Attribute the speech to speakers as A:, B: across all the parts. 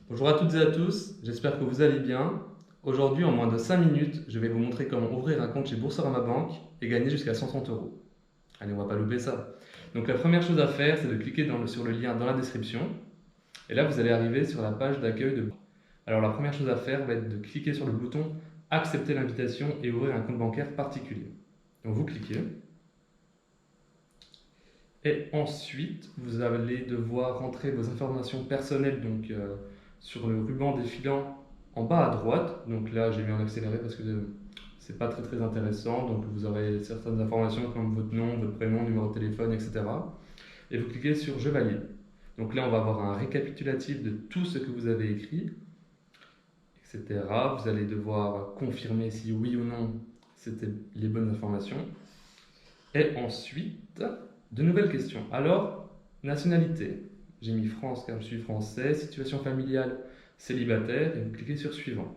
A: Bonjour à toutes et à tous, j'espère que vous allez bien. Aujourd'hui, en moins de 5 minutes, je vais vous montrer comment ouvrir un compte chez Boursorama Banque et gagner jusqu'à 130 euros. Allez, on va pas louper ça. Donc la première chose à faire, c'est de cliquer sur le lien dans la description. Et là, vous allez arriver sur la page d'accueil de banque. Alors la première chose à faire va être de cliquer sur le bouton Accepter l'invitation et ouvrir un compte bancaire particulier. Donc vous cliquez. Et ensuite, vous allez devoir rentrer vos informations personnelles sur le ruban défilant en bas à droite. Donc là, j'ai mis en accéléré parce que c'est pas très intéressant. Donc vous aurez certaines informations comme votre nom, votre prénom, numéro de téléphone, etc. Et vous cliquez sur Je valide. Donc là, on va avoir un récapitulatif de tout ce que vous avez écrit, etc. Vous allez devoir confirmer si oui ou non c'était les bonnes informations. Et ensuite, de nouvelles questions. Alors, nationalité. J'ai mis France car je suis français. Situation familiale, célibataire. Et vous cliquez sur Suivant.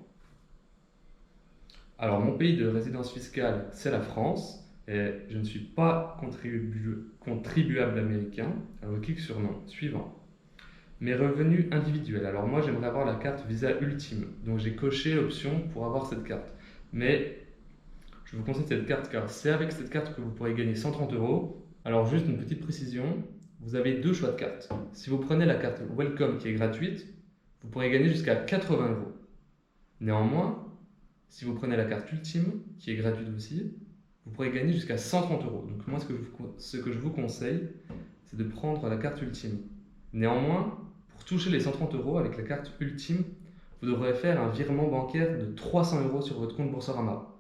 A: Alors, mon pays de résidence fiscale, c'est la France. Et je ne suis pas contribuable américain. Alors, je clique sur Non. Suivant. Mes revenus individuels. Alors, moi, j'aimerais avoir la carte Visa Ultime. Donc, j'ai coché l'option pour avoir cette carte. Mais je vous conseille cette carte car c'est avec cette carte que vous pourrez gagner 130 euros. Alors juste une petite précision, vous avez deux choix de cartes. Si vous prenez la carte Welcome qui est gratuite, vous pourrez gagner jusqu'à 80 euros. Néanmoins, si vous prenez la carte Ultime qui est gratuite aussi, vous pourrez gagner jusqu'à 130 euros. Donc moi ce que je vous conseille, c'est de prendre la carte Ultime. Néanmoins, pour toucher les 130 euros avec la carte Ultime, vous devrez faire un virement bancaire de 300 euros sur votre compte Boursorama.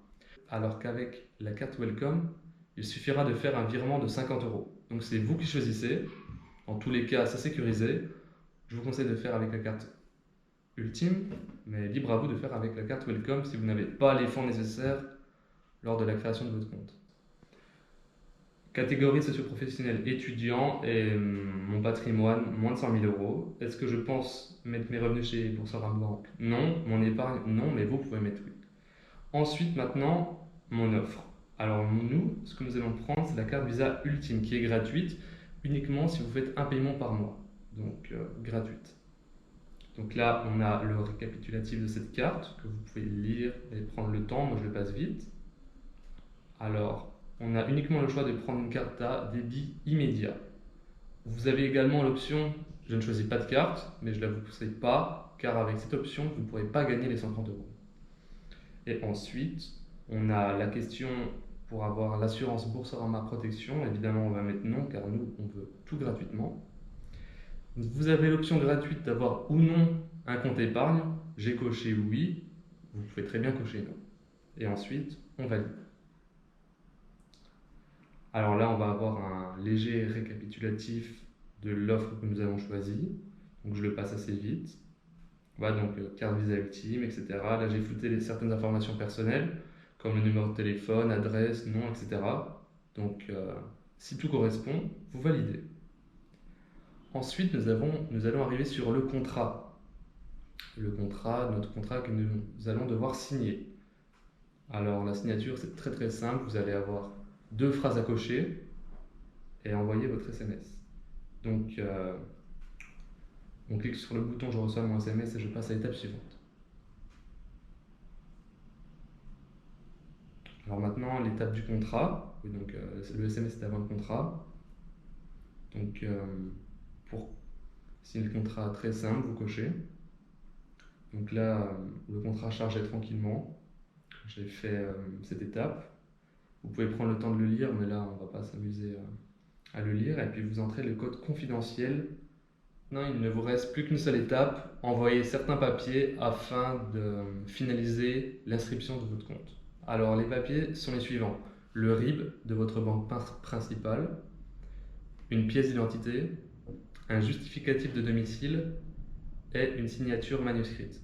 A: Alors qu'avec la carte Welcome, il suffira de faire un virement de 50 euros. Donc c'est vous qui choisissez. En tous les cas, c'est sécurisé. Je vous conseille de faire avec la carte Ultime, mais libre à vous de faire avec la carte Welcome si vous n'avez pas les fonds nécessaires lors de la création de votre compte. Catégorie socio-professionnelle étudiant et mon patrimoine moins de 100 000 euros. Est-ce que je pense mettre mes revenus chez Boursorama Banque? Non. Mon épargne? Non, mais vous pouvez mettre oui. Ensuite, maintenant, mon offre. Alors nous, ce que nous allons prendre, c'est la carte Visa Ultime qui est gratuite uniquement si vous faites un paiement par mois. Donc gratuite. Donc là, on a le récapitulatif de cette carte que vous pouvez lire et prendre le temps. Moi, je le passe vite. Alors, on a uniquement le choix de prendre une carte à débit immédiat. Vous avez également l'option, je ne choisis pas de carte, mais je ne la vous conseille pas, car avec cette option, vous ne pourrez pas gagner les 130 euros. Et ensuite, on a la question pour avoir l'assurance Boursorama Protection. Évidemment, on va mettre non car nous, on veut tout gratuitement. Vous avez l'option gratuite d'avoir ou non un compte épargne. J'ai coché oui. Vous pouvez très bien cocher non. Et ensuite, on valide. Alors là, on va avoir un léger récapitulatif de l'offre que nous avons choisie. Donc je le passe assez vite. Voilà, donc carte Visa Ultime, etc. Là, j'ai flouté certaines informations personnelles, comme le numéro de téléphone, adresse, nom, etc. Donc, si tout correspond, vous validez. Ensuite, nous allons arriver sur le contrat. Notre contrat que nous allons devoir signer. Alors, la signature, c'est très simple. Vous allez avoir deux phrases à cocher et envoyer votre SMS. Donc, on clique sur le bouton Je reçois mon SMS et je passe à l'étape suivante. Alors maintenant, l'étape du contrat. Oui, donc, le SMS est avant le contrat. Donc, pour signer le contrat très simple, vous cochez. Donc là, le contrat chargeait tranquillement. J'ai fait cette étape. Vous pouvez prendre le temps de le lire, mais là, on ne va pas s'amuser à le lire. Et puis, vous entrez le code confidentiel. Non, il ne vous reste plus qu'une seule étape, envoyer certains papiers afin de finaliser l'inscription de votre compte. Alors les papiers sont les suivants. Le RIB de votre banque principale, une pièce d'identité, un justificatif de domicile et une signature manuscrite.